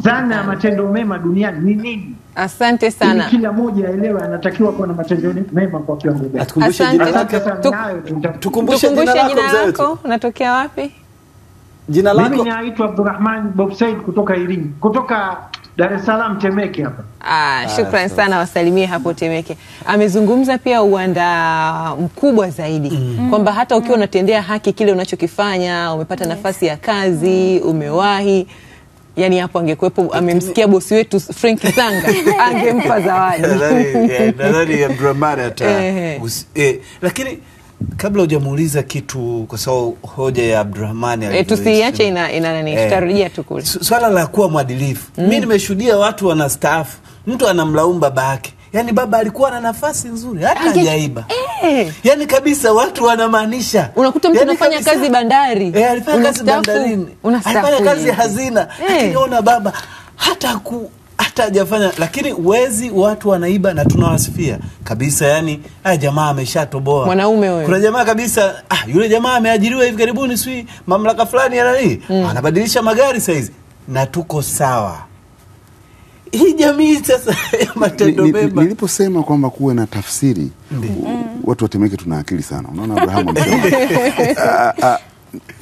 dhana ya matendo mema duniani ni nini. Asante sana. Kila mmoja aelewe anatakiwa kuwa na matendo mema kwa kiwango gani. Tukumbushe jina lako, unatokea wapi? Jina lako? Mimi naitwa Abdurrahman Bob Said kutoka Iringa, kutoka Dar es Salaam Temeke hapa. Shukrani sana, wasalimie hapo Temeke. Amezungumza pia uwanda mkubwa zaidi kwamba hata ukiwa unatendea haki kile unachokifanya, umepata nafasi ya kazi, umewahi, yani hapo angekuepo, amemsikia bosi wetu Frank Sanga angempa zawadi. Nadhani Abdurrahman lakini kabla hujamuuliza kitu, kwa sababu hoja ya Abdurrahman tusiache ina nani, tutarejea tu kule. Swala la kuwa mwadilifu. Mimi nimeshuhudia watu wanastaafu, mtu anamlaumu babake. Yaani baba alikuwa na nafasi nzuri, hata hajaiba. Yaani kabisa watu wanamaanisha. Unakuta mtu anafanya kazi bandari. Alifanya kazi bandarini. Alifanya kazi hazina. Lakini ona baba hata hajafanya, lakini wezi watu wanaiba na tunawasifia kabisa. Yani jamaa ameshatoboa. Mwanaume wewe. Kuna jamaa kabisa, yule jamaa ameajiriwa hivi karibuni sui mamlaka fulani ya nani, anabadilisha magari saizi, na tuko sawa. Hii jamii sasa ya matendo mema. Niliposema kwamba kuwe na tafsiri, watu watemeke tuna akili sana. Unaona Abraham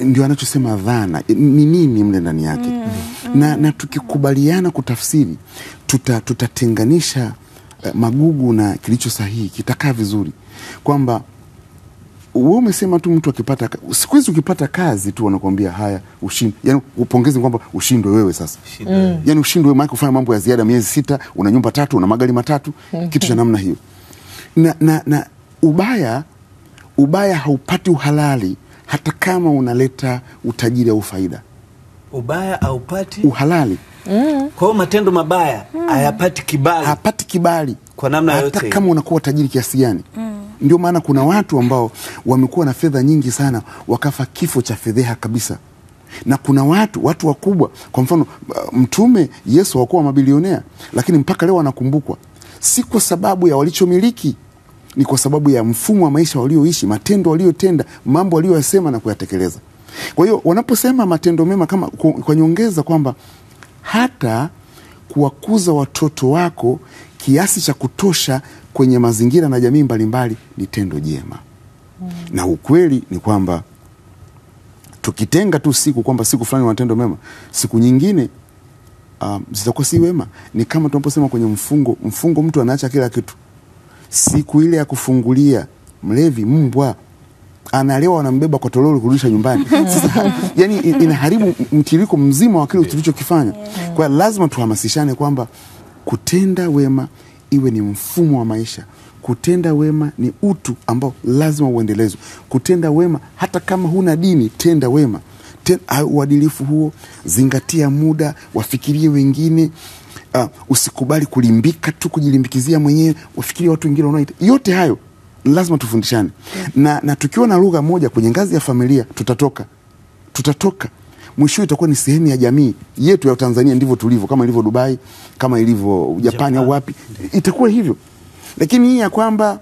ndio anachosema dhana ni nini mle ndani yake. Na tukikubaliana kutafsiri, tutatenganisha magugu na kilicho sahihi, kitakaa vizuri. Kwamba wewe umesema tu mtu akipata, siku hizi ukipata kazi tu wanakuambia haya ushindi, yani upongeze kwamba ushindwe wewe sasa. Yani ushindwe wewe, maana kufanya mambo ya ziada miezi 6, una nyumba 3, una magari 3, kitu cha namna hiyo. Na ubaya haupati uhalali hata kama unaleta utajiri au faida. Ubaya haupati uhalali. Kwa hiyo matendo mabaya hayapati kibali. Hapati kibali kwa namna yote, hata kama unakuwa tajiri kiasi gani. Ndio maana kuna watu ambao wamekuwa na fedha nyingi sana wakafa kifo cha fedheha kabisa. Na kuna watu wakubwa, kwa mfano Mtume Yesu hakuwa mabilionea, lakini mpaka leo wanakumbukwa. Si kwa sababu ya walichomiliki, ni kwa sababu ya mfumo wa maisha walioishi, matendo waliotenda, mambo waliyosema na kuyatekeleza. Kwa hiyo wanaposema matendo mema, kama kwa nyongeza kwamba hata kuwakuza watoto wako kiasi cha kutosha kwenye mazingira na jamii mbalimbali ni tendo jema. Na ukweli ni kwamba tukitenga tu siku kwamba siku fulani matendo mema, siku nyingine zitakuwa si wema. Ni kama tunaposema kwenye mfungo mtu anaacha kila kitu. Siku ile ya kufungulia, mlevi, mbwa analewa, anambeba kwa toroli kurudisha nyumbani. Sasa yani inaharibu mtiririko mzima wa kile tulichokifanya. Kwa lazima tuhamasishane kwamba kutenda wema iwe ni mfumo wa maisha. Kutenda wema ni utu ambao lazima uendelezwe. Kutenda wema hata kama huna dini, tenda wema. Uadilifu huo, zingatia muda, wafikirie wengine. Usikubali kulimbika tu, kujilimbikizia mwenyewe, wafikirie watu wengine wanaoita. Yote hayo lazima tufundishane. Na tukiwa na lugha moja kwenye ngazi ya familia, tutatoka. Mwisho itakuwa ni sehemu ya jamii yetu ya Tanzania. Ndivyo tulivyo, kama ilivyo Dubai, kama ilivyo Japani au wapi, itakuwa hivyo. Lakini hii ya kwamba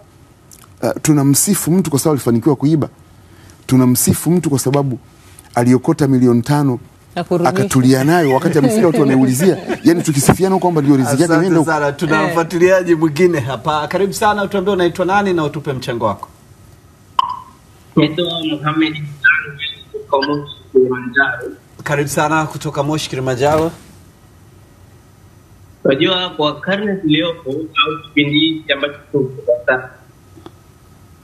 tunamsifu mtu kwa sababu alifanikiwa kuiba, tunamsifu mtu kwa sababu aliokota milioni 5 akatulia nayo wakati amefika watu wanaulizia, yani tukisifiana kwamba ndio riziki yake nenda. Asante sana. Tuna mfuatiliaji mwingine hapa. Karibu sana, utuambie unaitwa nani na utupe mchango wako. Naitwa Mohamed kutoka Moshi, Kilimanjaro. Karibu sana kutoka Moshi, Kilimanjaro. Unajua kwa karne zilizopo au kipindi hiki ambacho tuko sasa,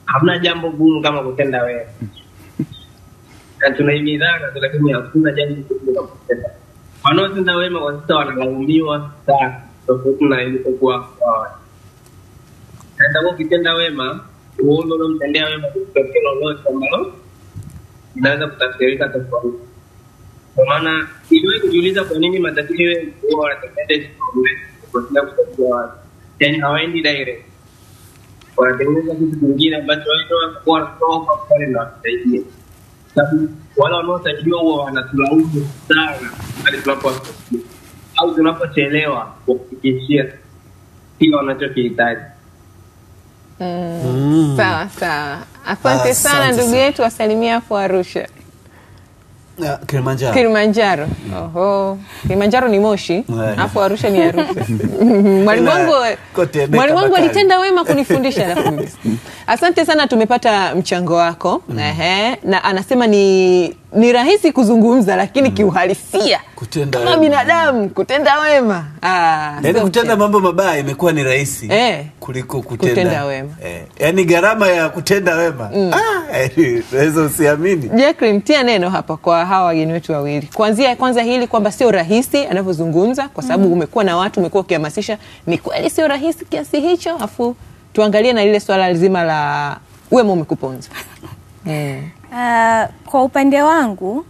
hamna jambo gumu kama kutenda wema. Na tunahimizana, lakini hakuna jambo gumu kama kutenda. Wanaotenda wema kwa sasa wanalaumiwa sana tofauti na ilivyokuwa awali. Hata ukitenda wema, uombe unamtendea wema kwa kila lolote ambalo inaweza kutafsirika tofauti. Kwa maana iliwahi kujiuliza kwa nini matatizo wewe huwa wanatengeneza kwa sababu kusaidia watu. Yaani hawaendi direct. Wanatengeneza kitu kingine ambacho wao wanatoa kwa pale na kusaidia. Sababu wale wanaosaidia huwa wanatulaumu sana pale tunapofikia au tunapochelewa kufikishia kile wanachokihitaji. Sawa sawa. Asante sana ndugu yetu, wasalimia hapo Arusha. Kilimanjaro. Oho. Kilimanjaro ni Moshi, afu Arusha ni Arusha. Mwalimu wangu alitenda wema kunifundisha na mimi. Asante sana, tumepata mchango wako. Na anasema ni rahisi kuzungumza lakini kiuhalisia kama binadamu kutenda wema. Yaani kutenda mambo mabaya imekuwa ni rahisi kuliko kutenda wema. Yaani gharama ya kutenda wema. Naweza usiamini. Jacqueline, tia neno hapa kwa hawa wageni wetu wawili. Kwanza hili kwamba sio rahisi anavyozungumza, kwa sababu umekuwa na watu umekuwa ukihamasisha ni kweli sio rahisi kiasi hicho, afu tuangalie na lile swala zima la wema umekuponza. Kwa upande wangu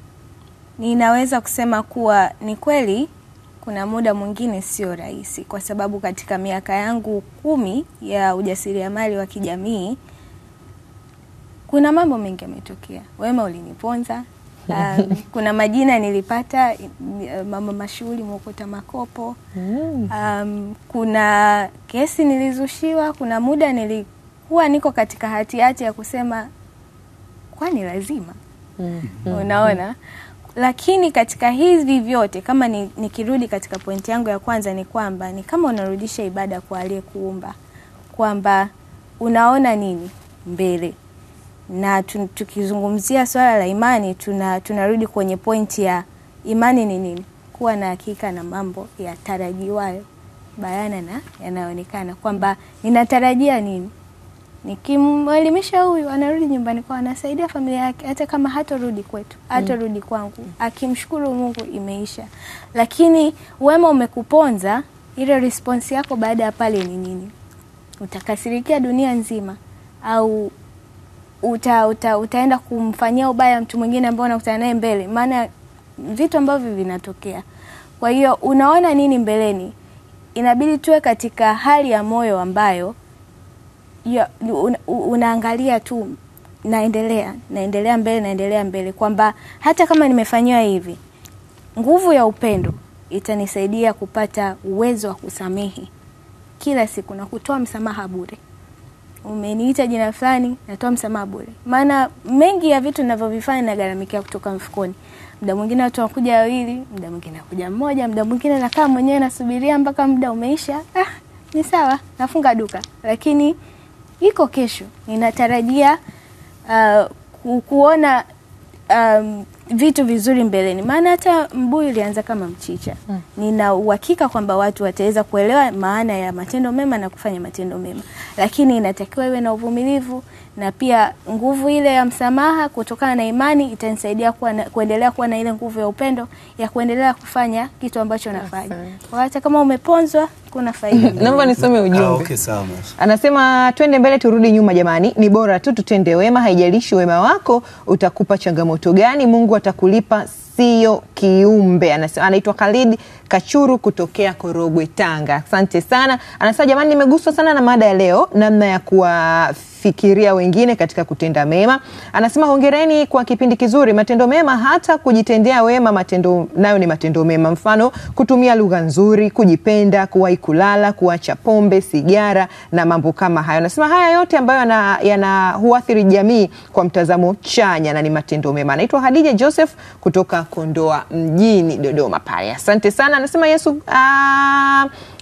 ninaweza kusema kuwa ni kweli kuna muda mwingine sio rahisi, kwa sababu katika miaka yangu 10 ya ujasiriamali wa kijamii kuna mambo mengi yametokea. Wema uliniponza. Kuna majina nilipata, mama mashuhuri mwokota makopo. Kuna kesi nilizushiwa, kuna muda nilikuwa niko katika hatihati ya kusema kwani lazima. Unaona? Lakini katika hivi vyote, kama nikirudi katika pointi yangu ya kwanza, ni kwamba ni kama unarudisha ibada kwa aliyekuumba, kwamba unaona nini mbele. Na tukizungumzia swala la imani, tunarudi kwenye pointi ya imani ni nini? Kuwa na hakika na mambo yatarajiwayo bayana na yanaonekana, kwamba ninatarajia nini. Nikimwelimisha huyu anarudi nyumbani kwa anasaidia familia yake, hata kama hatorudi kwetu, hatorudi kwangu, akimshukuru Mungu imeisha. Lakini wema umekuponza, ile response yako baada ya pale ni nini? Utakasirikia dunia nzima au utaenda kumfanyia ubaya mtu mwingine ambaye unakutana naye mbele? Maana vitu ambavyo vinatokea. Kwa hiyo unaona nini mbeleni? Inabidi tuwe katika hali ya moyo ambayo unaangalia tu naendelea mbele kwamba hata kama nimefanyiwa hivi, nguvu ya upendo itanisaidia kupata uwezo wa kusamehe kila siku na kutoa msamaha bure. Umeniita jina fulani, natoa msamaha bure. Maana mengi ya vitu ninavyovifanya nagaramikia kutoka mfukoni. Muda mwingine watu wakuja wawili, muda mwingine nakuja mmoja, muda mwingine nakaa mwenyewe nasubiria mpaka muda umeisha. Ni sawa, nafunga duka. Lakini iko kesho ninatarajia kuona vitu vizuri mbeleni. Maana hata mbuyu ilianza kama mchicha. Nina uhakika kwamba watu wataweza kuelewa maana ya matendo mema na kufanya matendo mema. Lakini inatakiwa iwe na uvumilivu, na pia nguvu ile ya msamaha kutokana na imani itanisaidia kuendelea kuwa na ile nguvu ya upendo ya kuendelea kufanya kitu ambacho nafanya. Hata kama umeponzwa kuna faida. Naomba nisome ujumbe. Okay, sawa. Anasema twende mbele turudi nyuma jamani. Ni bora tu tutende wema, haijalishi wema wako utakupa changamoto gani, Mungu atakulipa, sio kiumbe. Anasema anaitwa Khalid Kachuru kutokea Korogwe, Tanga. Asante sana. Anasema jamani, nimeguswa sana na mada ya leo, namna ya kuwafikiria wengine katika kutenda mema. Anasema hongereni kwa kipindi kizuri. Matendo mema, hata kujitendea wema, matendo nayo ni matendo mema. Mfano kutumia lugha nzuri, kujipenda, kuwahi kulala, kuacha pombe, sigara na mambo kama hayo. Anasema haya yote ambayo huathiri jamii kwa mtazamo chanya na ni matendo mema. Anaitwa Hadija Joseph kutoka Kondoa mjini Dodoma pale. Asante sana. Anasema Yesu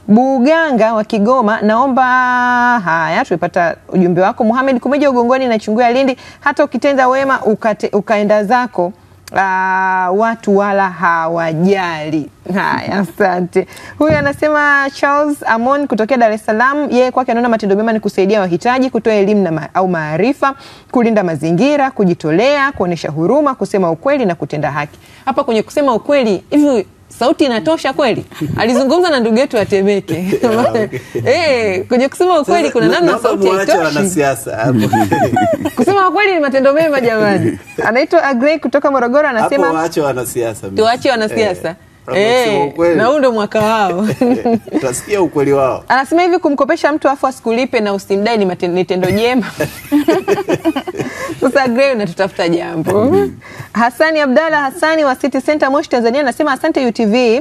Buganga wa Kigoma, naomba haya tumepata ujumbe wako. Muhammad Kumeja Ugongoni na Chunguya Lindi, hata ukitenda wema ukaenda zako watu wala hawajali. Haya, asante. Huyu anasema Charles Amon kutokea Dar es Salaam, yeye kwake anaona matendo mema ni kusaidia wahitaji, kutoa elimu au maarifa, kulinda mazingira, kujitolea, kuonesha huruma, kusema ukweli na kutenda haki. Hapa kwenye kusema ukweli, hivi sauti inatosha kweli? Alizungumza na ndugu yetu Atemeke. Kwenye kusema ukweli kuna namna sauti haitoshi. Kusema ukweli ni matendo mema jamani. Anaitwa Agrey kutoka Morogoro, anasema hapo waache wanasiasa. Tuache wanasiasa. Na huo ndio mwaka wao. Utasikia ukweli wao. Anasema hivi, kumkopesha mtu afu asikulipe na usimdai ni tendo jema. Sasa Agrey na tutafuta jambo. Hasani Abdalla Hasani wa City Center Moshi Tanzania anasema asante UTV.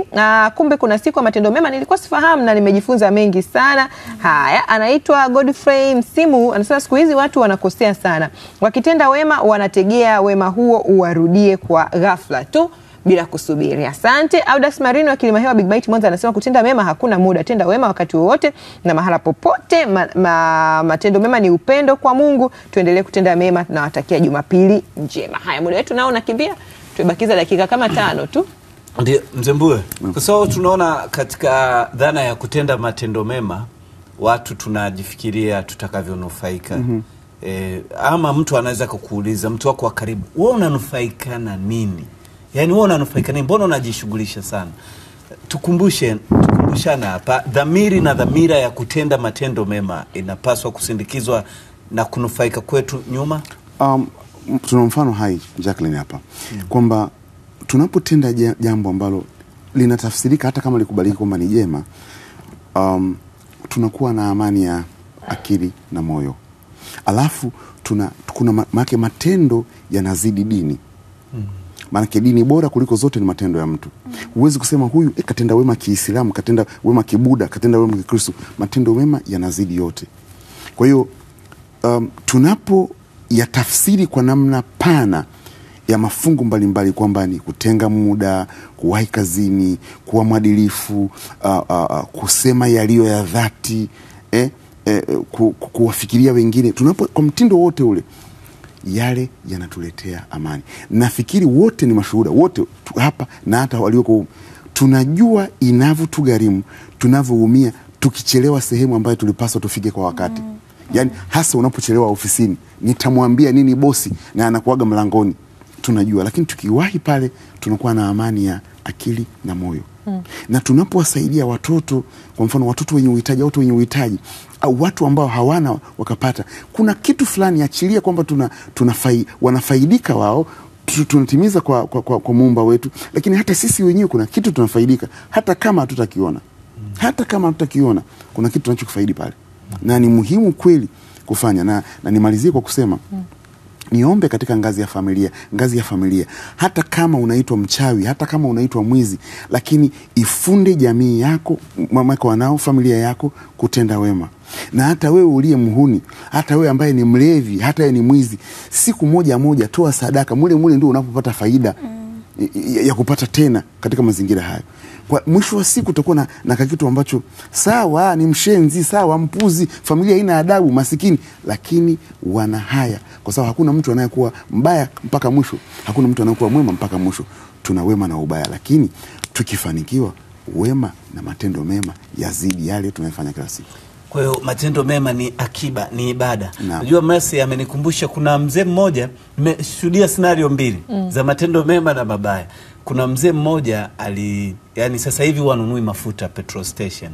Kumbe kuna siku ya matendo mema, nilikuwa sifahamu na nimejifunza mengi sana. Haya, anaitwa Godfrey Msimu anasema siku hizi watu wanakosea sana. Wakitenda wema wanategea wema huo uwarudie kwa ghafla tu bila kusubiri. Asante. Audas Marino wa Kilimahewa Big Bite Mwanza anasema kutenda mema hakuna muda, tenda wema wakati wowote na mahala popote. Matendo mema ni upendo kwa Mungu. Tuendelee kutenda mema, tunawatakia Jumapili njema. Haya, muda wetu nao unakimbia. Tumebakiza dakika kama 5 tu. Ndio Mzembue. Kwa sababu tunaona katika dhana ya kutenda matendo mema watu tunajifikiria tutakavyonufaika. Ama mtu anaweza kukuuliza, mtu wako wa karibu, wewe unanufaika na nini? Yaani wewe unanufaika nini? Mbona unajishughulisha sana? Tukumbushana hapa, dhamiri na dhamira ya kutenda matendo mema inapaswa kusindikizwa na kunufaika kwetu nyuma. Tuna mfano hai Jacqueline hapa kwamba tunapotenda jambo ambalo linatafsirika hata kama likubaliki kwamba ni jema, tunakuwa na amani ya akili na moyo. Alafu kuna matendo yanazidi dini. Maana dini bora kuliko zote ni matendo ya mtu. Huwezi kusema huyu katenda wema Kiislamu, katenda wema Kibuda, katenda wema Kikristo. Matendo mema yanazidi yote. Kwa hiyo tunapo yatafsiri kwa namna pana ya mafungu mbalimbali kwamba ni kutenga muda, kuwahi kazini, kuwa mwadilifu, kusema yaliyo ya dhati, kuwafikiria wengine, kwa mtindo wote ule, yale yanatuletea amani. Nafikiri wote ni mashuhuda, wote hapa na hata walioko, tunajua inavyotugharimu, tunavyoumia tukichelewa sehemu ambayo tulipaswa tufike kwa wakati. Yaani hasa unapochelewa ofisini, nitamwambia nini bosi na anakuaga mlangoni, tunajua. Lakini tukiwahi pale tunakuwa na amani ya akili na moyo. Na tunapowasaidia watoto, kwa mfano watoto wenye uhitaji, au watu ambao hawana wakapata, kuna kitu fulani achilia kwamba wanafaidika wao, tunatimiza kwa Muumba wetu, lakini hata sisi wenyewe kuna kitu tunafaidika hata kama hatutakiona. Hata kama hatutakiona kuna kitu tunachokufaidi pale. Na ni muhimu kweli kufanya. Na nimalizie kwa kusema niombe katika ngazi ya familia, hata kama unaitwa mchawi, hata kama unaitwa mwizi, lakini ifunde jamii yako, mamako, wanao, familia yako kutenda wema. Na hata wewe uliye mhuni, hata wewe ambaye ni mlevi, hata wewe ni mwizi, siku moja toa sadaka, mule ndio unapopata faida ya kupata tena katika mazingira hayo. Kwa mwisho wa siku utakuwa na kitu ambacho sawa ni mshenzi, sawa mpuzi, familia haina adabu, masikini, lakini wana haya, kwa sababu hakuna mtu anayekuwa mbaya mpaka mwisho, hakuna mtu anayekuwa mwema mpaka mwisho. Tuna wema na ubaya, lakini tukifanikiwa, wema na matendo mema yazidi yale tunayofanya kila siku. Kwa hiyo matendo mema ni akiba, ni ibada. Unajua Mercy amenikumbusha, kuna mzee mmoja, nimeshuhudia scenario mbili za matendo mema na mabaya. Kuna mzee mmoja yani sasa hivi wanunui mafuta petrol station.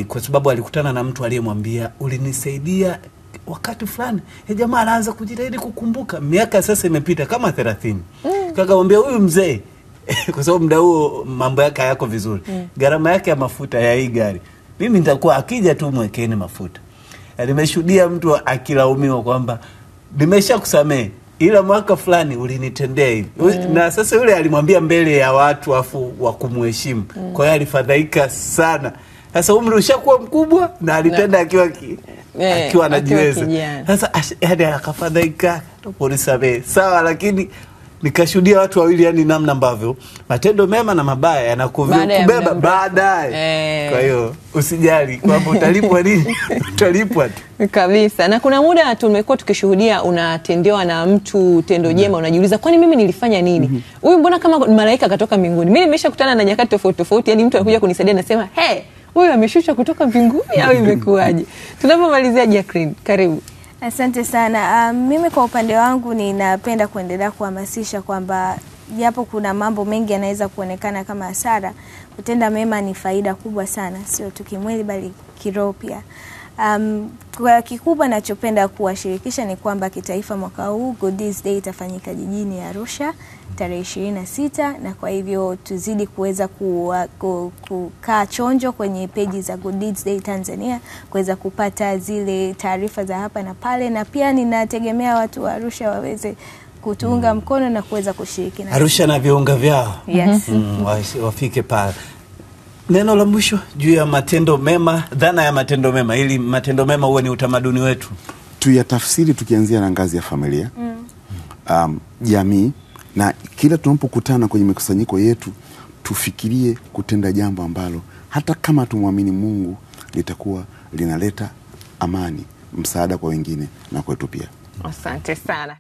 Kwa sababu alikutana na mtu aliyemwambia ulinisaidia wakati fulani. Jamaa anaanza kujitahidi kukumbuka. Miaka sasa imepita kama 30. Kakamwambia huyu mzee kwa sababu muda huo mambo yake hayako vizuri. Gharama yake ya mafuta ya hii gari, mimi nitakuwa akija tu mwekeni mafuta. Nimeshuhudia mtu akilaumiwa kwamba nimeshakusamehe ila mwaka fulani ulinitendea hivi. Na sasa yule alimwambia mbele ya watu afu wa kumheshimu. Kwa hiyo alifadhaika sana. Sasa umri ushakuwa mkubwa na alitenda akiwa anajiweza. Sasa hadi akafadhaika, unisamehe. Sawa, lakini nikashuhudia watu wawili, yani namna ambavyo matendo mema na mabaya yanakubeba baadaye. Kwa hiyo usijali kwamba utalipwa nini, utalipwa tu kabisa. Na kuna muda tumekuwa tukishuhudia unatendewa na mtu tendo jema, unajiuliza kwani mimi nilifanya nini? Huyu mbona kama malaika katoka mbinguni? Mimi nimeshakutana na nyakati tofauti, yani mtu anakuja kunisaidia nasema, "Hey, huyu ameshusha kutoka mbinguni au imekuaje?" Tunapomalizia, Jacqueline, karibu. Asante sana. Mimi kwa upande wangu ninapenda kuendelea kuhamasisha kwamba japo kuna mambo mengi yanaweza kuonekana kama hasara, kutenda mema ni faida kubwa sana, sio tu kimwili bali kiroho pia. Kwa kikubwa nachopenda kuwashirikisha ni kwamba kitaifa mwaka huu Good Deeds Day itafanyika jijini Arusha tarehe 26, na kwa hivyo tuzidi kuweza kukaa chonjo kwenye peji za Good Deeds Day Tanzania kuweza kupata zile taarifa za hapa na pale, na pia ninategemea watu wa Arusha waweze kutuunga mkono na kuweza kushiriki na Arusha na viunga vyao. Yes. Wafike pale. Neno la mwisho juu ya matendo mema, dhana ya matendo mema, ili matendo mema uwe ni utamaduni wetu. Tuyatafsiri tukianzia na ngazi ya familia, jamii, na kila tunapokutana kwenye mikusanyiko yetu tufikirie kutenda jambo ambalo hata kama tumwamini Mungu litakuwa linaleta amani, msaada kwa wengine na kwetu pia. Asante sana.